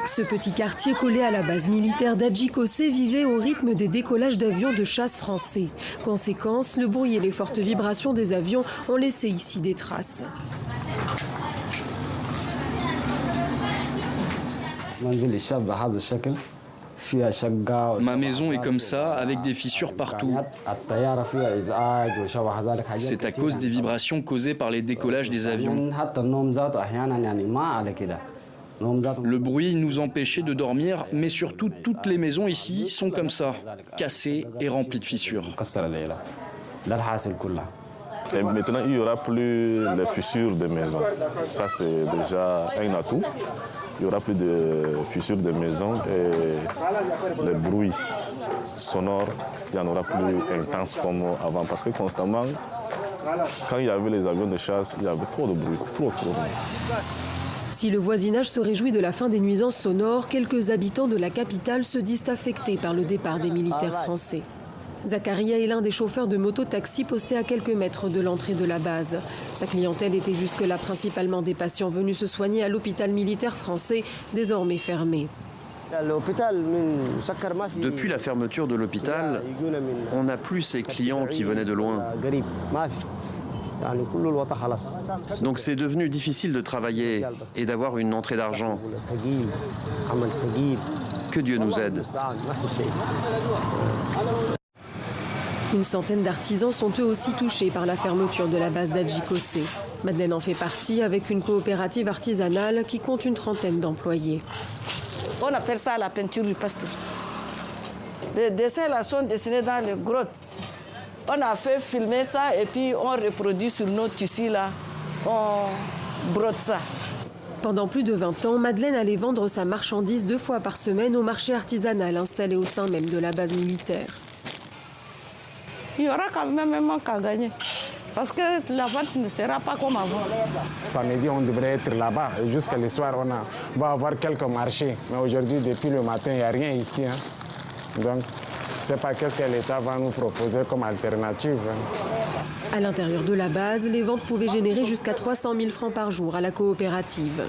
Ce petit quartier collé à la base militaire d'Adjikosé vivait au rythme des décollages d'avions de chasse français. Conséquence, le bruit et les fortes vibrations des avions ont laissé ici des traces. Ma maison est comme ça, avec des fissures partout. C'est à cause des vibrations causées par les décollages des avions. Le bruit nous empêchait de dormir, mais surtout toutes les maisons ici sont comme ça, cassées et remplies de fissures. Et maintenant, il n'y aura plus les fissures des maisons. Ça, c'est déjà un atout. Il n'y aura plus de fissures des maisons et les bruits sonores, il n'y en aura plus intense comme avant. Parce que constamment, quand il y avait les avions de chasse, il y avait trop de bruit, trop de bruit. Si le voisinage se réjouit de la fin des nuisances sonores, quelques habitants de la capitale se disent affectés par le départ des militaires français. Zakaria est l'un des chauffeurs de moto-taxi postés à quelques mètres de l'entrée de la base. Sa clientèle était jusque-là principalement des patients venus se soigner à l'hôpital militaire français, désormais fermé. Depuis la fermeture de l'hôpital, on n'a plus ces clients qui venaient de loin. Donc c'est devenu difficile de travailler et d'avoir une entrée d'argent. Que Dieu nous aide. Une centaine d'artisans sont eux aussi touchés par la fermeture de la base d'Adjikosé. Madeleine en fait partie avec une coopérative artisanale qui compte une trentaine d'employés. On appelle ça la peinture du pastel. Les dessins là sont dessinés dans les grottes. On a fait filmer ça et puis on reproduit sur nos tissus là. On brode ça. Pendant plus de 20 ans, Madeleine allait vendre sa marchandise 2 fois par semaine au marché artisanal installé au sein même de la base militaire. Il y aura quand même un manque à gagner. Parce que la vente ne sera pas comme avant. Samedi, on devrait être là-bas. Et jusqu'à le soir, on va avoir quelques marchés. Mais aujourd'hui, depuis le matin, il n'y a rien ici. Donc, je ne sais pas qu'est-ce que l'État va nous proposer comme alternative. À l'intérieur de la base, les ventes pouvaient générer jusqu'à 300 000 francs par jour à la coopérative.